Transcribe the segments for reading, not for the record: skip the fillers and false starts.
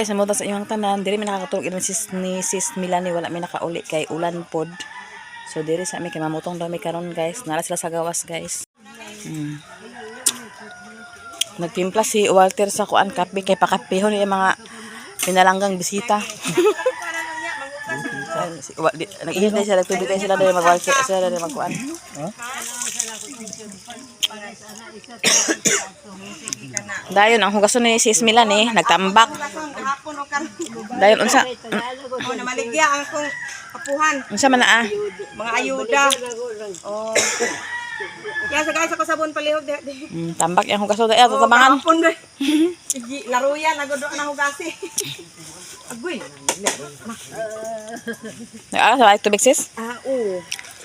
guys, namunta sa inyong tanan. Diri may nakakatulog ni sis Milani, wala may nakauli kay ulan pod. So diri sa amin kay mamutong daw may karon guys. Nara sila sa gawas guys. Nagtimpla si Walter sa kuan kape kay pakapihon yung mga pinalanggang bisita. Nag-ihis na siya, nagtubig tayo sila dahil mag-walter, sila dahil mag-kuan. Dayon, ang hugason ni sis Milani, nagtambak. Dayon, unsa? Namaligya ang akong kapuhan. Unsa man na Mga ayuda. Oh. Kaya sa guys, ako sabon palihog. tambak yung hugason dahil, tatabangan. Kapon doy. Laruyan, nagodo na hugasi. Agoy. Nag-alas sa tubig sis? Oo.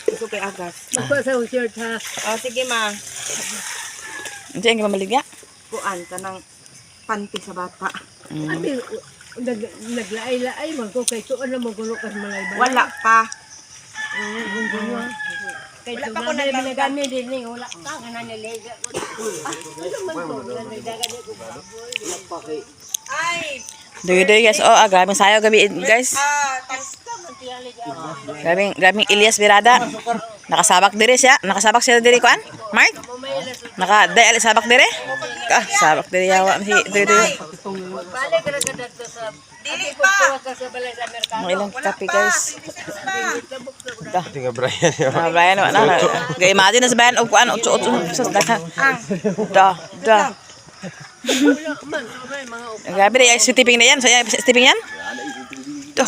Gusto kay agas. Magpasa ang shirt ha. Oh, sige ma. Unsa yung maligya? Kuan ka ng panty sa bata. Abi, naglaay-laay man ko kay tuon na magulo kas malay-balay. Wala pa. Kay Wala tuon pa ko na nagkakita. binagami din ni wala ka nga nanilega. Ano man ko nagdagan ko baboy. Ay. Doy guys, grabing sayo gabi guys. Grabing Elias Birada. Nakasabak diri siya. Nakasabak siya diri kuan? Mark? Naka-dai sabak diri? Sabak diri yawa si Doy. Balik ra ka dadto sa Dili pa. ka sa balay sa merkado. Ang ilang kape guys. Tinga Brian ya. Brian na. Ga-imagine na sa Brian og kuan 8 sa daka. Da. Wala man sabay mga Grabe rin, stepping na yan. Saya stepping yan. Dah.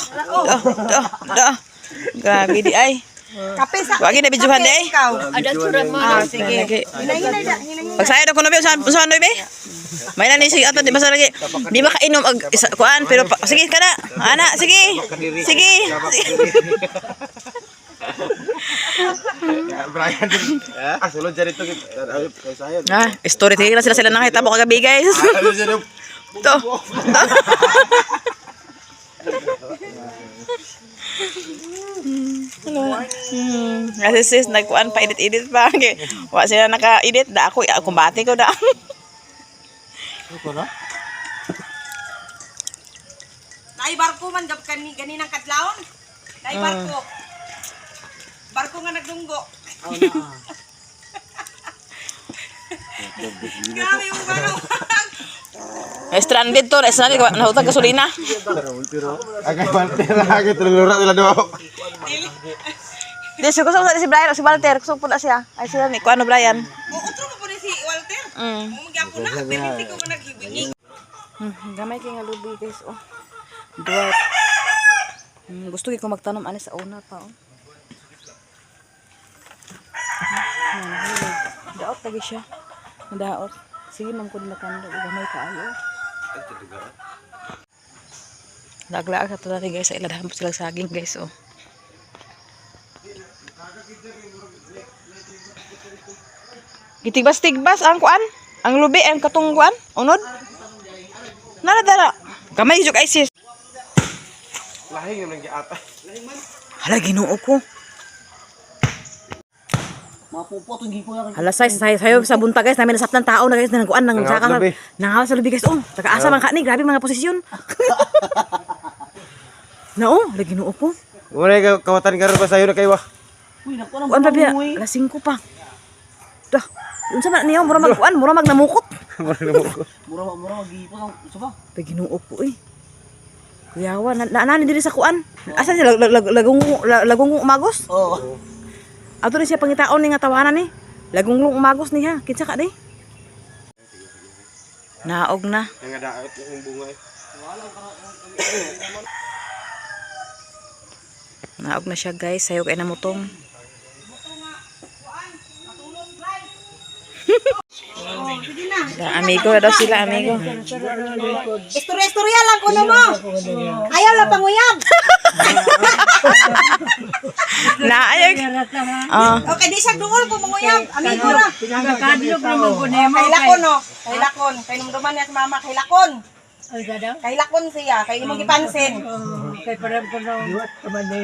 Grabe di ay. Kape sa. Wagi na bidyuhan di ay. ada surat mo. Sige. Hinay da. Pagsayo daw ko na ba sa ano be? May na ni sige ato di basta lagi. Di makainom og kuan pero sige ka na. Ana, sige. Sige. Brian. Sulod dyan ito. Kay sayo. Storytelling na sila nakita mo kagabi guys. Ano dyan? To. Hello. Kasi sis, nagkuhan pa, edit pa. Wala sila naka-edit. Da ako, kumbati ko da. Naibarko man gab ganinang kadlawon. Naibarko. Barko nga nagdunggo. Grabe yung gano'n. Stranded to, nahutag gasolina. Agay Walter lagi tulura nila daw. Di, gusto ko si Brian o si Walter. Gusto ko na siya. Ay sila ni, kung ano Brian? Utro mo po ni si Walter. Umagyapo na. Permiti ko naghibiging. Gamay kayo nga lubi guys. Dwarf. Gusto ko magtanom ani sa una pa. Daot lagi siya. Daot. Sige man ko nakanda gamay kaayo. Laglaag sa tali guys, sa iladahan po sila saging guys Gitigbas-tigbas ang kuan, ang lubi ang katungguan, unod. Nara. Gamay jud ay sis. Lahing naman giata. Hala Ginoo ko. Hala sayo sa bunta guys, namin nasaptan tao na guys nang kuan nang saka nangawas sa lubi guys. Taga-asa man ka ni, grabe mga posisyon. Hala Ginoo ko. Wala ka kawatan karon pa sayo na kay wa. Kuan pa biya, alas 5 pa. Dah, unsa man niya mura magkuan, mura magnamukot. Mura magipon ang suba. Ginoo ko Kuyawa, naanani diri sa kuan. Asa siya lagong umagos? Oo. Ato ni siya pangitaon ni nga tawanan ni. Lagong umagos niya. Kinsa ka di? Naog na. Nga daot yung bunga. Naog na siya guys. Sayo kay namutong. Amigo daw sila, amigo. Istorya lang kuno mo. Ayaw lang panguyab. Naayag. Okay, di siya duol po manguyab. Amigo ra. Pinagkadlok naman ko nemo. Kay lakon no. Kay lakon. Kay numduman niya si mama kay lakon. Ang daw? Kay lakon siya, kay imong gipansin. Kay parang Iwat naman ni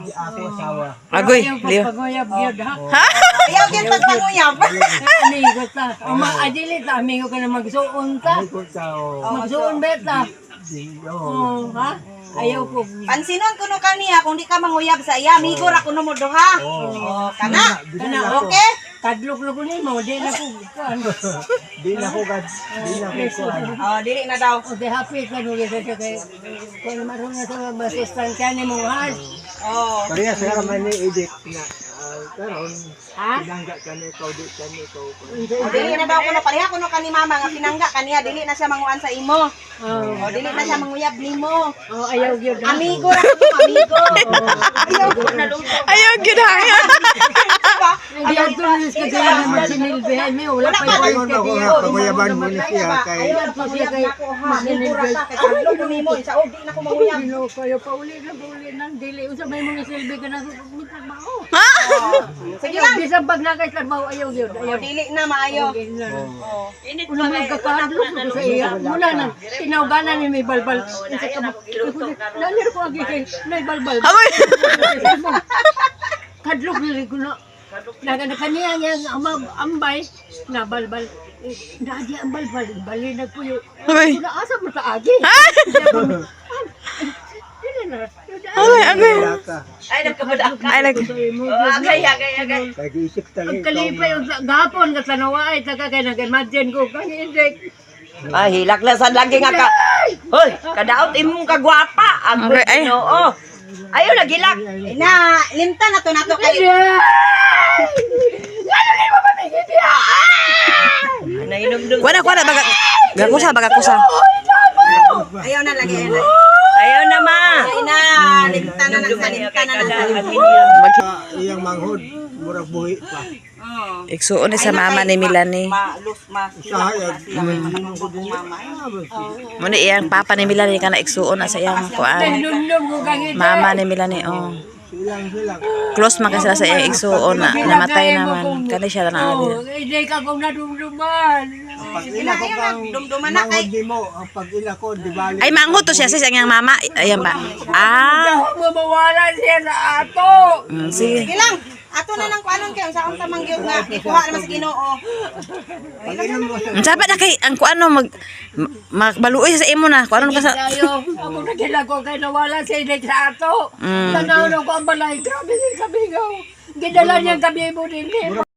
ako asawa. Agoy, Leo. paguyab gyud ha. Ayaw gyud pagpanguyab. Amigo ta. Ama adili ta amigo ka na magsuon ta. Ay, kung tao. Magsuon beta. Di, Oh, ha? Ayaw ko. Pansinon kuno kaniya kung di ka manguyab sa iya, amigo ra kuno mo duha. Oh, kana. Kana Okay? kadlok-lok ni mo di na ko. kuan. Di na ko gad. Di na ko kuhan. Oh, dili na daw. O de happy ka no sa kay kung marunong sa masustansya ni mo ha. Oh. Kaya sa man ni edit na karon Ha? pinangga ka ni ikaw di ka ni ikaw. Oh, dili na daw kuno pareha kuno kani mama nga pinangga kaniya, dili na siya manguan sa imo. Oh, dili na siya manguyab nimo. Oh, ayaw gyud. Amigo ra kuno, amigo. Ayaw ko na luto. Ayaw, ginahan. Hindi ang tulis ka kaya naman sinilbihan mo. Wala pa Ayun yung ako nga pamayaban mo ni siya kay Ayaw po siya kay Amigo ra kay kadlo ko nimo, sa di na ko manguyab. Pino kayo pauli na dili usa may mga silbi ka na trabaho. Sige lang. Bisag pag nagtrabaho ayaw gyud. Oh, Ayaw. dili na maayo. Oh. Una magkakadlok ko sa iya. Mula na tinawganan ni may balbal. Nalir ko agi kay may balbal. Agoy. Kadlok dili ko na. Naga kaniya nga ambay na balbal. Nadi ang balbal bali nagpuyo. Agoy. Kuna asa mo sa agi. Agoy, agoy. ka. Ay nagkabada ka. Ay, nag... Agay, agay, agay. Kay isip tali Ang kalipay yung gapon ka sa nawaay taga kay nag-imagine ko kang hindi. Ay, hilak na sa lagi nga ka. Hoy, kadaot imong kagwapa. Ang Okay, ay. Ginoo. Ayaw na gilak. Na, limta na to nato kay. Nainugdog. Kuha na, baga. Gakusa, bagakusa. Ayaw na lagi. Ayaw na ma. Ay na, limta na lang sa limta na lang. iyang manghod murag buhi pa. Iksuon ni sa mama ni Milani. Sahayag. Muna iyang papa ni Milani ka na iksuon na sa iyang kuan. Nunlong ko kang hindi. Mama ni Milani, oh. Silang. Close man kasi sila sa iyang iksuon na namatay naman. Kani siya na Oh, hindi ka kong nadumduman. Pag ila ko kang dumduman na kay. manghod di mo, ang pag ila ko di bali. Ay, manghod to siya sa iyang mama. Ayan ba? Ah. Ako mawawala siya sa ato. Sige. Sige lang. Ato na lang kuanon kayo sa akong tamangyod nga ikuha naman sa Ginoo. Pag-inom mo sa Sabi na kay ang kuano magbaluoy sa imo na. Kuano ka sa Tayo, ako na ko kay nawala siya hindi sa ato. Tanaw na ko ang balay. Grabe din kabigaw. Gidala niya kami mo din.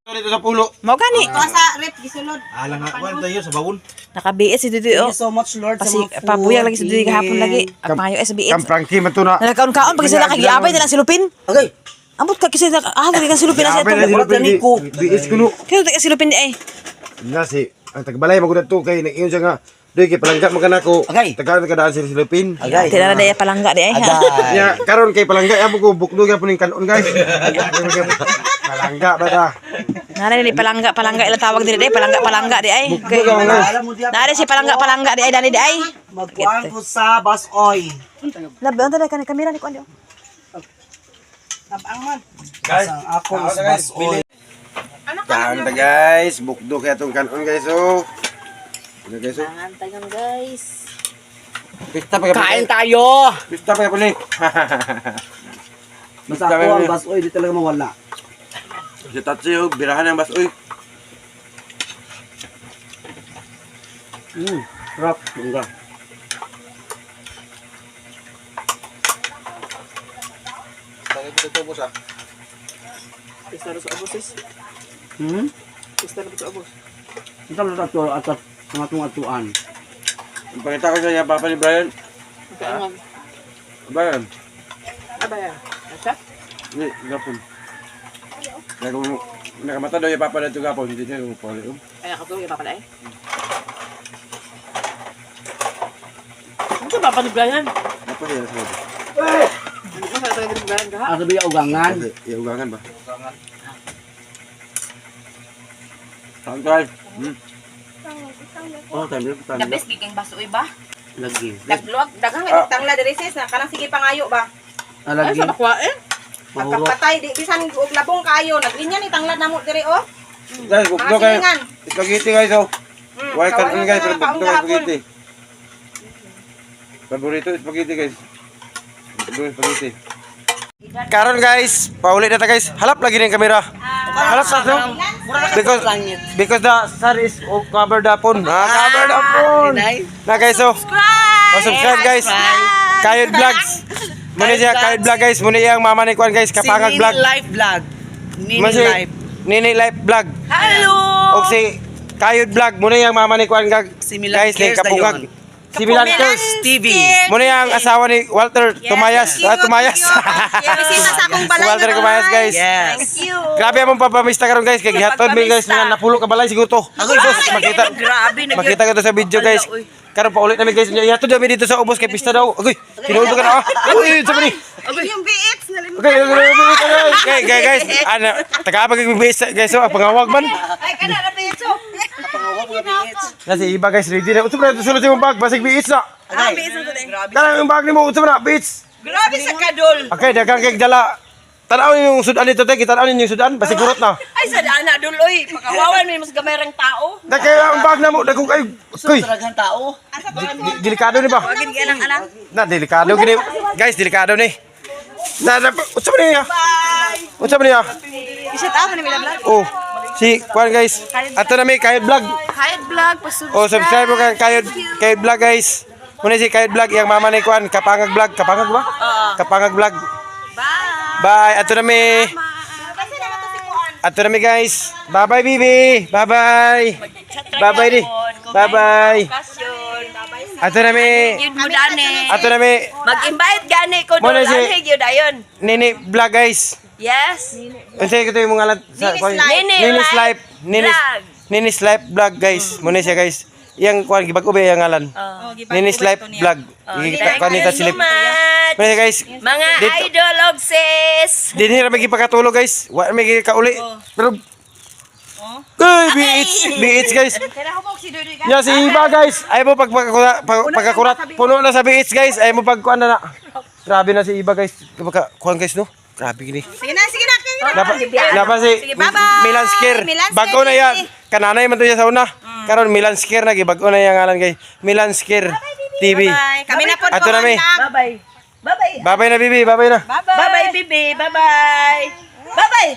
Dito sa pulo. mo gani. Ito sa rep gisulod. Alang nga kwan tayo sa bawon. Nakabiit si Dudu. Oh. So much Lord Pasi pabuyag lagi si Dudu kahapon lagi. Ang payo sa biit. Kam Frankie man to na. Nagkaon-kaon pag sila kagiabay na lang silupin. Okay. Ambot ka kasi kay silupin na sa Abay na ito. silupin ko. Biis kuno. Kaya taga silupin di ay. Nasi ang tagbalay magud to kay nag-ingon siya nga. Doy kay palangga man kanako. Tagaan ka daan sa silupin. Tinara na iya palangga di ay. Nya karon kay palangga amo ko bukdo gyapon ning kanon guys. Palangga bada. Nara ni palangga ila tawag diri di palangga di ay. Bukdo ka mga. Nara si palangga di ay dani di ay. Magkuhan ko sa basoy. Labi on kani kamera ni kuan di. Tabang man. Guys, Ako sa basoy. Kaon ta guys, bukdo kay atong kanon guys oh. Ano guys oh. Tagan guys. Pista pa Kain tayo! Pista pa puli. Basta ako ang basoy, di talaga mawala. Si Tatsi oh, birahan ang bas oy. Sarap. Bunga. Tangi ko to boss ah. Ito lang ito atat mga tungatuan. Ang pangita ko sa niya papa ni Brian. Brian. Abaya. Asa? Ni gapon. Nakamata daw yung papa dito gapon, hindi niya puli. Ay ako to pala eh. Ano ba pa ni Brian? Apa dia sa loob? Ano ba pa ni Brian ka? Asa ba yung ugangan? Yung ugangan ba? Saan tayo? Oh, tayo. The best giging basoy ba? Lagi. Dagluwag, daghang nga tangla diri sis na kanang sige pangayo ba? Lagi. bakwa eh. Mahurot. Pagkapatay di bisan og labong kayo, naglinya ni tanglad namo diri oh. Guys, bukdo kayo. Spaghetti guys oh. Why kanon guys, pero bukdo kayo spaghetti. Paborito spaghetti guys. Spaghetti. Karon guys, paulit na ta guys. Halap lagi ng kamera. Halap sa no? Because the sun is covered upon. Covered upon. Na guys, so subscribe guys. Kayod Vlogs. Muna siya Kayod Vlog guys. Muna yang mama ni Kuan guys, Kapangag Vlog. Life vlog. Nini Life Vlog. Hello. O si Kayod Vlog. Muna yang mama ni Kuan guys, ni Kapungag. Si Milan Curse TV. Muna yang asawa ni Walter Tumayas. Tumayas. Bisita sa akong balay. Walter Tumayas guys. Thank you. Grabe among papamista karon guys. Kay gihatod mi guys nga napulo ka balay siguro to. Makita. Grabe Makita ko to sa video guys. Karon pa ulit namin guys. Ihatod namin dito sa ubos kay pista daw. Agoy, tinuod ka na. Uy, sa ni. Yung BX nalimut. Okay, guys. Ana, tagapag BX guys. So, pangawag man. Ay kana na BX. Nasi iba guys ready na. Utsa na sulod yung bag basig BX na. Ah, BX na din. Dala yung bag nimo utsa na BX. Grabe sa kadol. Okay, dagang kay dala. Tanaw yung sudan dito te, tanaw yung sudan basig kurot na. Ay sa ana duloy, pakawawan mi mas gamay rang tao. Dakay ang bag na mo, dagong kay. Koy, Talagang tao. Asa pa mo? delikado ni ba? Wagin ka lang anak. Na delikado gini. Guys, delikado ni. Na utsa man niya. Utsa man niya. Iset out ni Mila Vlog. Oh, si Kuan guys. Ato na may Kayod Vlog. Kayod Vlog pasubscribe. Oh, subscribe mo kay Kayod Vlog guys. Muna si Kayod Vlog, yang mama ni Kuan, Kapangag Vlog. Kapangag ba? Kapangag Vlog. Bye. Bye. Ato na may. Kasi naman to si Kuan. Ato na may guys. Bye-bye, Bibi. Bye-bye. Bye-bye di. Bye-bye. Ato na may. Yun mo dani. Ato na may. Mag-invite gani ko Muna doon. si- Ano yun dayon? Nini Vlog guys. Yes. Unsay ko to yung mga sa Ninis Life. Vlog. Ninis Life Vlog guys. Muna siya guys. Yang Kuan gibag-o ba yang ngalan? Ninis Life Vlog. Ikita kanita silip. Muna siya guys. Mga Dito. idol og sis. Dinhi ra may pagkatulog guys. Wa may kauli. Pero BH guys. Kaya ako si Dodoy Ya si Iba guys. Ay mo pagkakurat. Puno na sa BH guys. Ay mo pagkuan na. Grabe na si Iba guys. Kuan guys no. Grabe gini. Sige na. Napa si Sige, bye-bye. Milan Scare. Milan Bago na Scare yan. TV. Kananay man to siya sa una. Karon Milan Scare na bago na yang ngalan guys. Milan Scare TV. Bye. Kami na po Ato na mi. Bye-bye. Bye-bye. Babay na bibi, babay na. Bye-bye, bibi. Bye-bye. Bye-bye.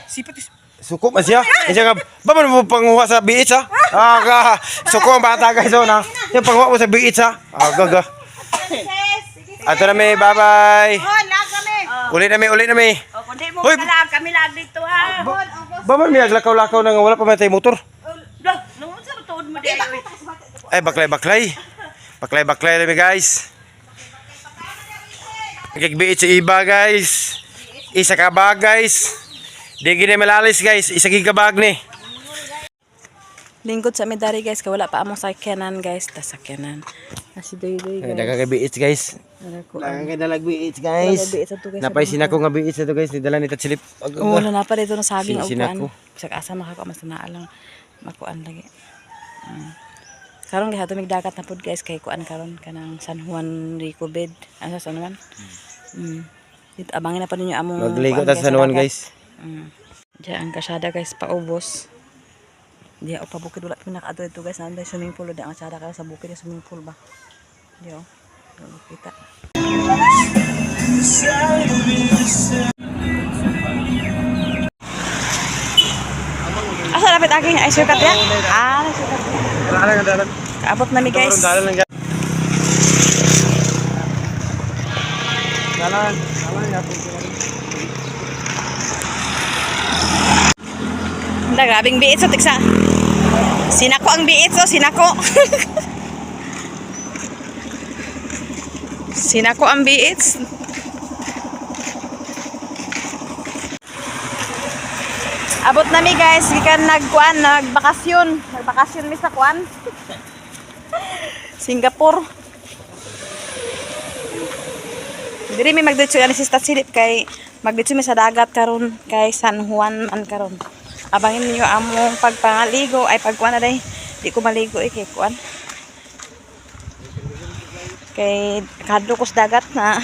Suko man siya. Siya nga, ba man mo panguha sa BH ha? Suko ang bata guys oh na. Yung panguha mo sa BH ha? Gaga. Ato na mi, bye-bye. Oh, lag kami. Ulit na mi. Oh, kundi mo Hoy. kalag, kami lag dito ha. Ba man may aglakaw-lakaw na nga wala pa man tayo motor. Dah, nung sa tuod mo dito. Ay, baklay. Baklay na mi guys. Nagigbiit sa iba guys. Isa ka bag guys. Di gini malalis guys. Isa gigabag ni. Lingkod sa medari guys, kay wala pa among sakyanan guys, ta sakyanan. Nasi doy-doy guys. Dagang biits guys. Dagang kay dalag biits guys. Napay sinako nga biits ito guys. Nidala ni Tatsilip. Oo, wala na pa dito na saging og Sinako. kuan. Sa asa makaka mas naalang makuan lagi. Karon gihato mig dagat na pud guys kay kuan karon kanang San Juan Rico Bed. Asa San Juan? Dito abangin na pa ninyo among Magligo kuan, ta sa San Juan dagat. guys. Diyan ang kasada guys paubos. Di o pabukid wala pina nakaadto dito guys nanday swimming pool di ang kasada kaya sa bukid yung swimming pool ba. Di o. Kita. Asa dapat aking ay sukat ya? Sukat. Dalan. Kaabot na mi guys. Dalan. Hindi, grabing biit so tiksa. Sinako ang biit so, sinako. Sinako ang biit. Abot na mi guys, gikan nagkuan, nagbakasyon mi sa kuan. Singapore. Diri mi magditso ani si Tatsilip kay magditso mi sa dagat karon kay San Juan man karon. Abangin niyo among pagpangaligo ay pagkuan na day. Di ko maligo kay kuan. Kay kadlo ko sa dagat na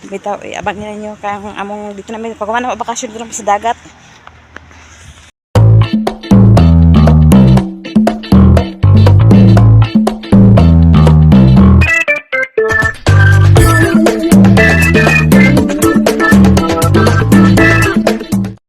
bitaw abangin niyo kay among dito na mi pagkuan na bakasyon dito sa dagat.